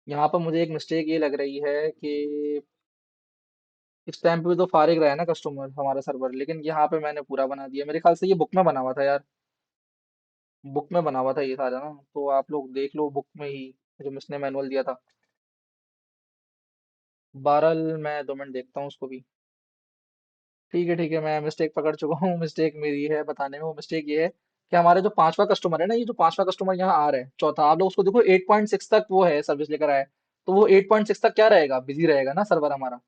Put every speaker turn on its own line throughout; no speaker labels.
यहाँ पर मुझे एक मिस्टेक ये लग रही है कि इस टाइम पे भी तो फारिग रहा है ना कस्टमर हमारा सर्वर, लेकिन यहाँ पे मैंने पूरा बना दिया। मेरे ख्याल से ये बुक में बना हुआ था यार, बुक में बना हुआ था ये सारा ना। तो आप लोग देख लो बुक में ही, जो मिसने मैनुअल दिया था। 12, मैं 2 मिनट देखता हूँ उसको भी। ठीक है, मैं मिस्टेक पकड़ चुका हूँ। मिस्टेक मेरी है बताने में। वो मिस्टेक ये है कि हमारे जो पांचवा कस्टमर है ना, ये जो पांचवा कस्टमर यहाँ आ रहा है चौथा, आप लोग उसको देखो 8.6 तक वो है सर्विस लेकर आया है। तो वो 8.6 तक क्या रहेगा, बिजी रहेगा ना सर्वर हमारा।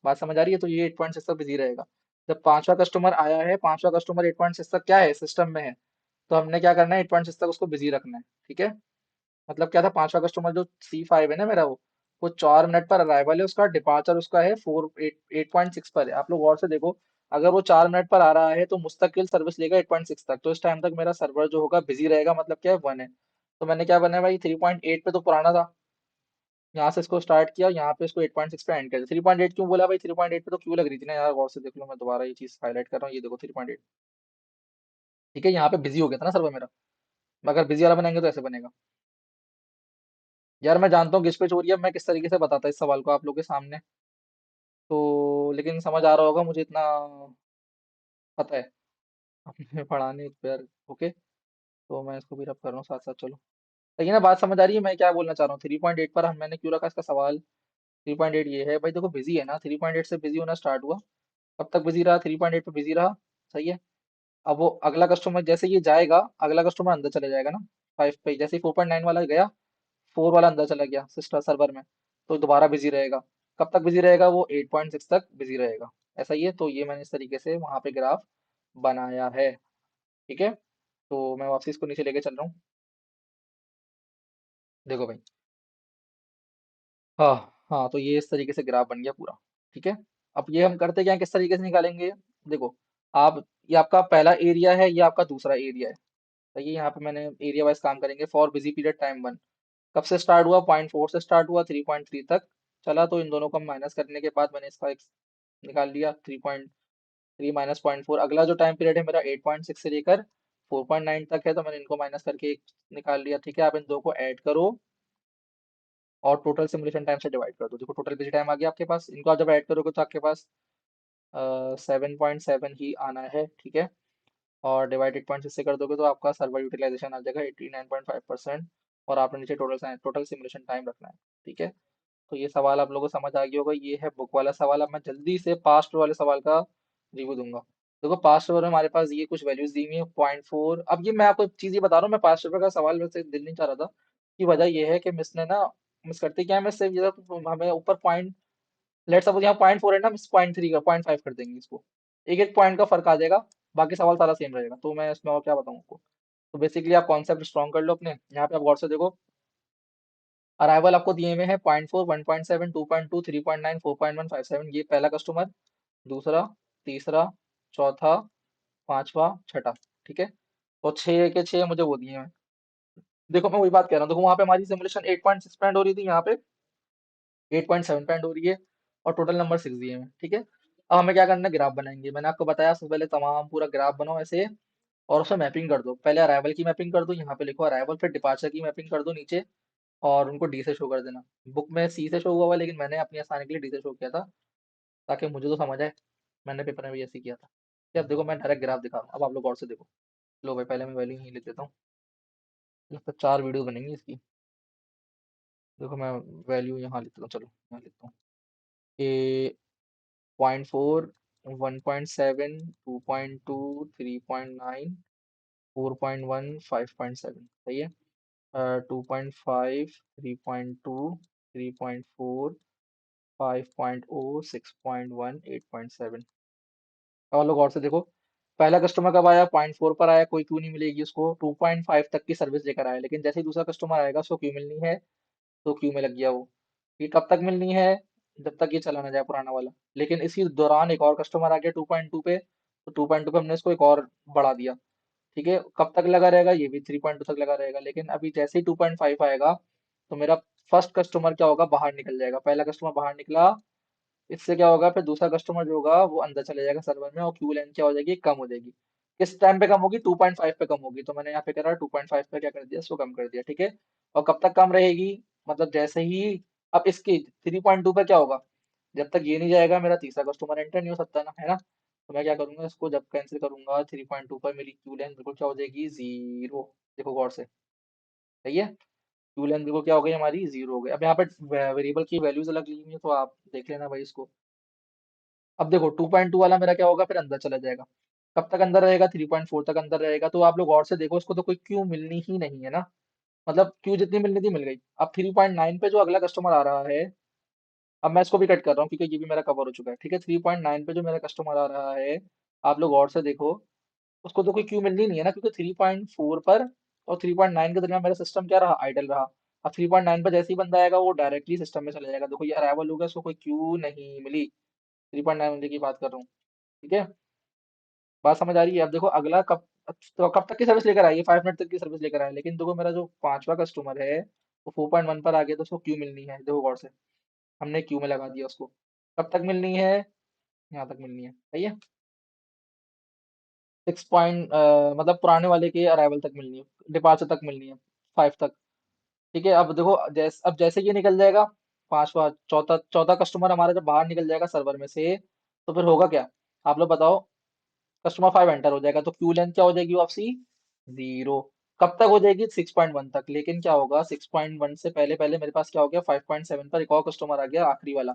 बात समझ आ रही है? तो ये 8.6 तक बिजी रहेगा। जब पांचवा कस्टमर आया है, पांचवा कस्टमर 8.6 तक क्या है, सिस्टम में है। तो हमने क्या करना है, 8.6 तक उसको बिजी रखना है। ठीक है। मतलब क्या था, पांचवा कस्टमर जो C5 है ना मेरा, वो 4 मिनट पर अराइवल है उसका, डिपार्चर उसका है 8.6 पर है। आप लोग गौर से देखो, अगर वो 4 मिनट पर आ रहा है तो मुस्तकिल सर्विस लेगा 8.6 तक। तो इस टाइम तक मेरा सर्वर जो होगा बिजी रहेगा, मतलब क्या है, 1 है। तो मैंने क्या बनाया भाई, 3.8 पे तो पुराना था, यहाँ से इसको स्टार्ट किया, यहाँ पे इसको 8.6 पे एंड कर दिया। 3.8 क्यों बोला भाई, 3.8 पे तो क्यों लग रही थी ना यार, गौर से देख लो, मैं दोबारा ये चीज हाईलाइट कर रहा हूँ, ये देखो 3.8। ठीक है, यहाँ पे बिजी हो गया था ना सर्वर मेरा। अगर बिजी वाला बनाएंगे तो ऐसे बनेगा। यार मैं जानता हूँ किस पे चोरी है, मैं किस तरीके से बताता इस सवाल को आप लोगों के सामने। तो लेकिन समझ आ रहा होगा मुझे, इतना पता है अपने पढ़ाने पे यार। ओके, तो मैं इसको भी रब कर रहा हूँ साथ साथ, चलो। लेकिन ना बात समझ आ रही है मैं क्या बोलना चाह रहा हूँ। 3.8 पर हम मैंने क्यों रखा इसका सवाल। 3.8 ये है भाई, देखो बिजी है ना, 3.8 से बिजी होना स्टार्ट हुआ। कब तक बिजी रहा, 3.8 पे बिजी रहा। सही है। अब वो अगला कस्टमर जैसे ये जाएगा, अगला कस्टमर अंदर चले जाएगा ना 5 पे, जैसे ही 4.9 वाला गया, 4 वाला अंदर चला गया सिस्टर सर्वर में, तो दोबारा बिजी रहेगा। कब तक बिजी रहेगा, वो 8.6 तक बिजी रहेगा। ऐसा ही है। तो ये मैंने इस तरीके से वहां पे ग्राफ बनाया है। ठीक है। तो मैं वापसी इसको नीचे लेके चल रहा हूँ। देखो भाई, हाँ हाँ, तो ये इस तरीके से ग्राफ बन गया पूरा। ठीक है। अब ये हम करते क्या है, किस तरीके से निकालेंगे। देखो, आप, ये आपका पहला एरिया है, ये आपका दूसरा एरिया है। तो ये यहाँ पे मैंने एरिया वाइज काम करेंगे। फॉर बिजी पीरियड टाइम 1 कब से स्टार्ट हुआ, 0.4 से स्टार्ट हुआ, 3.3 तक चला। तो इन दोनों को माइनस करने के बाद मैंने इसका एक निकाल लिया, 3.3 माइनस 0.4। अगला जो टाइम पीरियड है मेरा 8.6 से लेकर 4.9 तक है, तो मैंने इनको माइनस करके एक निकाल लिया। ठीक है। आप इन दो को ऐड करो और टोटल सिमुलेशन टाइम से डिवाइड कर दो। देखो टोटल बिजी टाइम आ गया आपके पास। इनको आप जब ऐड करोगे तो आपके पास 7.7 ही आना है। ठीक है। और डिवाइड 8.6 से कर दोगे तो आपका सर्वर यूटिलाइजेशन आ जाएगा 89.5%। और आपने नीचे टोटल टोटल सिमुलेशन टाइम रखना है। ठीक है। तो ये सवाल आप लोगों को समझ आ गया होगा, ये है बुक वाला सवाल। अब मैं जल्दी से पास्ट वाले सवाल का रिव्यू दूंगा। देखो पास्ट पेपर में हमारे पास ये कुछ वैल्यूज दी हुई है, 0.4। अब ये मैं आपको एक चीज ये बता रहा हूँ, मैं पास्ट पेपर का सवाल वैसे दिल नहीं चाह रहा था। की वजह ये है कि मिस ने ना, मिस करती क्या है, मिस से ये तो हमें ऊपर पॉइंट, लेट सपोज यहाँ 0.4 है ना, मिस 0.3 का 0.5 कर देंगे इसको। एक एक पॉइंट का फर्क आ जाएगा, बाकी सवाल सारा सेम रहेगा। तो मैं इसमें और क्या बताऊँ आपको। तो बेसिकली आप कॉन्सेप्ट स्ट्रॉन्ग कर लो अपने। यहाँ पे आप गौर से देखो, अराइवल आपको दिए हुए हैं 0.4, 1.7, 2.2, 3.9, 4.1, 5.7। ये पहला कस्टमर, दूसरा, तीसरा, चौथा, पांचवा, छठा। ठीक है। तो 6 के 6 मुझे वो दिए हैं। देखो मैं वही बात कह रहा हूँ, देखो वहां पे हमारी सिमुलेशन 8.6 पॉइंट हो रही थी, यहाँ पे 8.7 पॉइंट हो रही है। और टोटल नंबर 6 दिए हैं। ठीक है। अब हमें क्या करना है, ग्राफ बनाएंगे। मैंने आपको बताया सबसे पहले तमाम पूरा ग्राफ बनाओ ऐसे, और उसमें मैपिंग कर दो। पहले अराइवल की मैपिंग कर दो, यहाँ पे लिखो अराइवल, फिर डिपार्चर की मैपिंग कर दो नीचे, और उनको डी से शो कर देना। बुक में सी से शो हुआ हुआ है, लेकिन मैंने अपनी आसानी के लिए डी से शो किया था, ताकि मुझे तो समझ आए। मैंने पेपर में भी ऐसे ही किया था। कि अब देखो मैं डायरेक्ट ग्राफ दिखा रहा हूँ, अब आप लोग और से देखो। लो भाई, पहले मैं वैल्यू यहीं लिख देता हूँ। लगता है 4 वीडियो बनेंगी इसकी। देखो मैं वैल्यू यहाँ लिखता हूँ, चलो यहाँ लिखता हूँ। ए 0.4, 1.7, 2.2, 3.9, 4.1, 5.7। सही है। 2.5, 3.2, 3.4, 5.0, 6.1, 8.7। और लोग और से देखो, पहला कस्टमर कब आया, 0.4 पर आया, कोई क्यों नहीं मिलेगी उसको, 2.5 तक की सर्विस लेकर आया। लेकिन जैसे ही दूसरा कस्टमर आएगा उसको क्यों मिलनी है, तो क्यू में लग गया वो। ये कब तक मिलनी है, जब तक ये चला ना जाए पुराना वाला। लेकिन इसी दौरान एक और कस्टमर आ गया 2.2 पे, तो 2.2 पे हमने इसको एक और बढ़ा दिया। ठीक है। कब तक लगा रहेगा, ये भी 3.2 तक लगा रहेगा। लेकिन अभी जैसे ही 2.5 आएगा, तो मेरा फर्स्ट कस्टमर क्या होगा, बाहर निकल जाएगा। पहला कस्टमर बाहर निकला, इससे क्या होगा, फिर दूसरा कस्टमर जो होगा वो अंदर चले जाएगा सर्वर में, और क्यू लेंथ क्या हो जाएगी, कम हो जाएगी। किस टाइम पे कम होगी, 2.5 पे कम होगी। तो मैंने यहाँ पे करा 2.5 पे क्या कर दिया, इसको कम कर दिया। ठीक है। और कब तक कम रहेगी, मतलब जैसे ही अब इसके 3.2 पे क्या होगा, जब तक ये नहीं जाएगा मेरा तीसरा कस्टमर एंटर नहीं हो सकता ना, है ना। तो मैं क्या करूंगा, इसको जब कैंसिल करूंगा 3.2 पर मेरी क्यू लेंथ बिल्कुल क्या हो जाएगी, जीरो। देखो गौर से, सही है। क्यू लेंथ बिल्कुल क्या हो गई हमारी, जीरो हो गई। अब यहाँ पे वेरिएबल की वैल्यूज अलग ली हुई है, तो आप देख लेना भाई इसको। अब देखो 2.2 वाला मेरा क्या होगा, फिर अंदर चला जाएगा। कब तक अंदर रहेगा, 3.4 तक अंदर रहेगा। तो आप लोग गौर से देखो, इसको तो कोई क्यू मिलनी ही नहीं है ना, मतलब क्यू जितनी मिलनी थी मिल गई। अब 3.9 पे जो अगला कस्टमर आ रहा है, अब मैं इसको भी कट कर रहा हूँ क्योंकि ये भी मेरा कवर हो चुका है, ठीक है। 3.9 पे जो मेरा कस्टमर आ रहा है, आप लोग गौर से देखो, उसको तो कोई क्यू मिलनी नहीं है ना, क्योंकि 3.4 पर और 3.9 के दरमियान मेरा सिस्टम क्या रहा, आइडल रहा। अब 3.9 पर जैसे ही बंदा आएगा वो डायरेक्टली सिस्टम में चला जाएगा। देखो ये अराइवल होगा, उसको कोई क्यू नहीं मिली। 3.9 की बात कर रहा हूँ, ठीक है। बात समझ आ रही है। अब देखो अगला कब, तो कब तक की सर्विस लेकर आएगी, 5 मिनट तक की सर्विस लेकर आए, लेकिन देखो मेरा जो पांचवा कस्टमर है वो 4.1 पर आ गया, तो उसको क्यू मिलनी है। देखो गौर से, हमने क्यू में लगा दिया उसको। कब तक मिलनी है, यहाँ तक मिलनी है, सही है। 6 पॉइंट मतलब पुराने वाले के अराइवल तक मिलनी है, डिपार्चर तक मिलनी है, 5 तक। ठीक है। अब देखो अब जैसे ये निकल जाएगा, पांचवा चौथा चौथा कस्टमर हमारा जब बाहर निकल जाएगा सर्वर में से, तो फिर होगा क्या, आप लोग बताओ। कस्टमर 5 एंटर हो जाएगा, तो क्यू लेंथ क्या हो जाएगी वापसी, जीरो। कब तक हो जाएगी, 6.1 तक। लेकिन क्या होगा, 6.1 से पहले पहले मेरे पास क्या हो गया, 5.7 पर एक और कस्टमर आ गया, आखिरी वाला।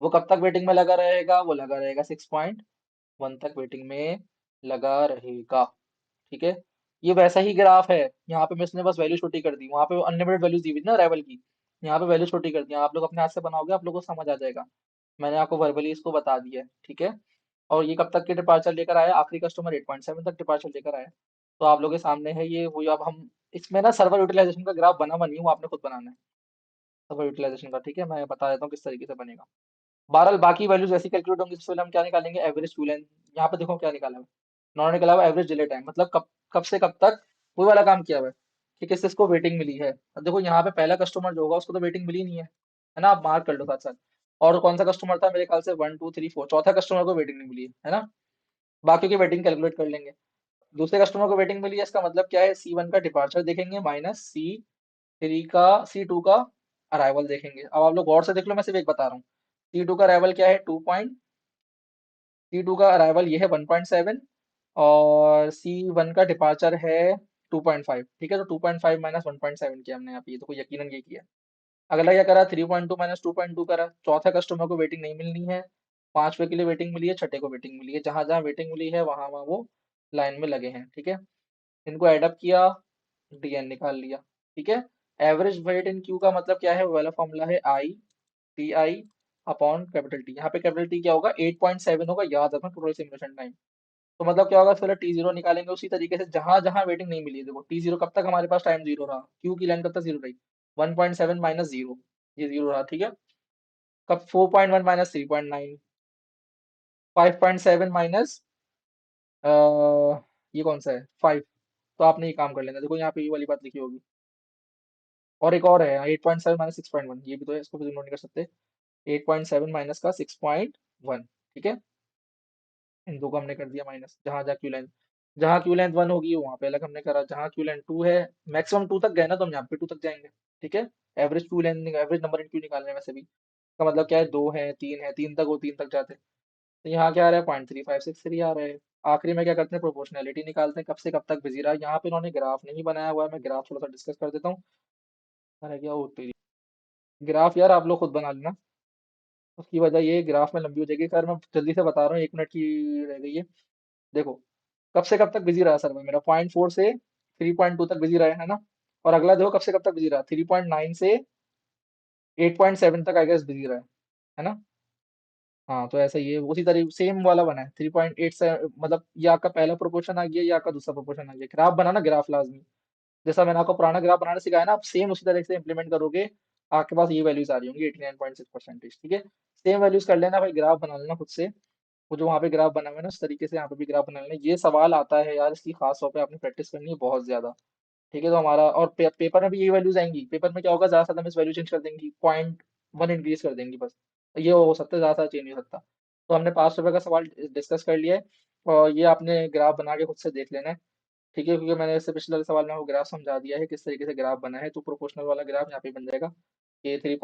वो कब तक वेटिंग में लगा रहेगा, वो लगा रहेगा 6.1 तक वेटिंग में लगा रहेगा। ठीक है। ये वैसा ही ग्राफ है, यहाँ पे मैं इसने बस वैल्यू छोटी कर दी, वहां पे अनलिमिटेड वैल्यूज दी हुई थी ना अराइवल की, यहाँ पे वैल्यू छोटी कर दी। आप लोग अपने हाथ से बनाओगे, आप लोगों को समझ आ जाएगा। मैंने आपको वर्बली इसको बता दिया है, ठीक है। और ये कब तक के डिपार्चर लेकर आया, आखिरी कस्टमर 8.7 तक डिपार्चर लेकर आया। तो आप लोगों के सामने है ये वो। अब हम इसमें ना सर्वर यूटिलाइजेशन का ग्राफ बना बनी वो आपने खुद बनाना है, सर्वर यूटिलाइजेशन का, ठीक है। मैं बता देता हूँ किस तरीके से बनेगा। बहरहाल बाकी वैल्यूज ऐसी कैलकुलेट होंगी। सबसे पहले हम क्या निकालेंगे, एवरेज क्यू लेंथ। यहाँ पे देखो क्या निकाला है, नॉन निकला हुआ एवरेज डिले टाइम, मतलब कब कब से कब तक वही वाला काम किया हुआ है कि किससे इसको वेटिंग मिली है। अब देखो यहाँ पे पहला कस्टमर जो होगा उसको तो वेटिंग मिली नहीं है ना, आप मार्क कर लो साथ साथ। और कौन सा कस्टमर था, मेरे ख्याल से 1 2 3 4, चौथा कस्टमर को वेटिंग नहीं मिली है ना। बाकी की वेटिंग कैलकुलेट कर लेंगे। दूसरे कस्टमर को वेटिंग मिली है, इसका मतलब क्या है, C1 का डिपार्चर देखेंगे माइनस C3 का, C2 का अराइवल देखेंगे। अब आप लोग गौर से देख लो, मैं सिर्फ एक बता रहा हूँ। C2 का अराइवल क्या है, C2 का अराइवल ये है 1.7, और C1 का डिपार्चर है 2.5। ठीक है। तो 2.5 माइनस 1.7 किया हमने यहाँ पे, ये तो कोई यकीनन ये किया। अगला क्या करा, 3.2 माइनस 2.2 करा। चौथा कस्टमर को वेटिंग नहीं मिलनी है, पांचवे के लिए वेटिंग मिली है, छठे को वेटिंग मिली है। जहां जहां वेटिंग मिली है वहां वहां वो लाइन में लगे हैं, ठीक है। इनको एडअप किया, डीएन निकाल लिया, ठीक है। एवरेज वेट इन क्यू का मतलब क्या है, वो वाला फॉर्मूला है I T I upon capital T. यहाँ पे कैपिटल टी क्या होगा, 8.7 होगा, याद रखना, टोटल सिमुलेशन टाइम। तो मतलब क्या होगा, पहले T0 निकालेंगे उसी तरीके से जहां जहां वेटिंग नहीं मिली है। देखो T0 कब तक हमारे पास टाइम जीरो रहा, क्यू की लाइन कब तक जीरो रही, 1.7 माइनस जीरो, ये जीरो रहा, ठीक है। कब 4.1 माइनस 3.9, 5.7 माइनस ये कौन सा है, 5। तो आपने ये काम कर लेना, देखो यहाँ पे ये वाली बात लिखी होगी। और एक और है 8.7 माइनस 6.1, ये भी तो है, इसको भी इग्नोर नहीं कर सकते। 8.7 माइनस का 6.1, ठीक है। इन दो को हमने कर दिया माइनस। जहां क्यू लेंथ 1 होगी वहां पे अलग हमने करा, जहां क्यू लेंथ 2 है, मैक्सिमम 2 तक गए ना, तो हम यहाँ पे 2 तक जाएंगे, ठीक है। Average queue length, average number in Q निकालने में वैसे भी, का मतलब क्या है, 2 है 3 है, 3 तक वो 3 तक जाते हैं। तो यहाँ क्या आ रहा है, 0.3563 आ रहा है। आखिरी में क्या करते हैं, प्रोपोर्शनैलिटी निकालते हैं, कब से कब तक बिजी रहा। यहाँ पे इन्होंने ग्राफ नहीं बनाया हुआ है, मैं ग्राफ थोड़ा सा डिस्कस कर देता हूँ। अरे क्या होती है ग्राफ, यार आप लोग खुद बना लेना। उसकी वजह ये ग्राफ में लंबी हो जाएगी। खैर मैं जल्दी से बता रहा हूँ, 1 मिनट की रह गई है। देखो कब से कब तक बिजी रहा सर्वर मेरा, 0.4 से 3.2 तक बिजी रहा है ना। और अगला देखो कब से कब तक बिजी रहा, 3.9 से 8.7 तक आई गेस बिजी रहा है ना। हाँ तो ऐसा ही है, उसी तरीके सेम वाला बना है 3.8 से, मतलब ये आपका पहला प्रोपोर्शन आ गया, ये आपका दूसरा प्रोपोर्शन आ गया। ग्राफ बनाना, ग्राफ लाजमी, जैसा मैंने आपको पुराना ग्राफ बनाना सिखाया ना, आप सेम उसी तरह से इंप्लीमेंट करोगे। आपके पास ये वैल्यूज आ रही होंगी 89.6%, ठीक है। सेम वैल्यूज कर लेना भाई, ग्राफ बना लेना खुद से। वो जो वहाँ पे ग्राफ बना हुआ है ना, उस तरीके से यहाँ पे भी ग्राफ बना लेना। ये सवाल आता है यार, इसकी खास तौर पे आपने प्रैक्टिस करनी है बहुत ज्यादा, ठीक है। तो हमारा और पेपर में भी यही वैल्यूज आएंगी। पेपर में क्या होगा, ज्यादा से ज्यादा हम इस वैल्यू चेंज कर देंगी, 0.1 इंक्रीज कर देंगी बस। ये हो सकता है, ज्यादा चेंज नहीं हो सकता। तो हमने 5 रुपए का सवाल डिस्कस कर लिया है, और ये आपने ग्राफ बना के खुद से देख लेना है, ठीक है। क्योंकि मैंने इससे पिछले वाले सवाल में वो ग्राफ समझा दिया है किस तरीके से ग्राफ बना है। तो प्रोपोर्शनल वाला ग्राफ यहाँ पे बन जाएगा, ये 3.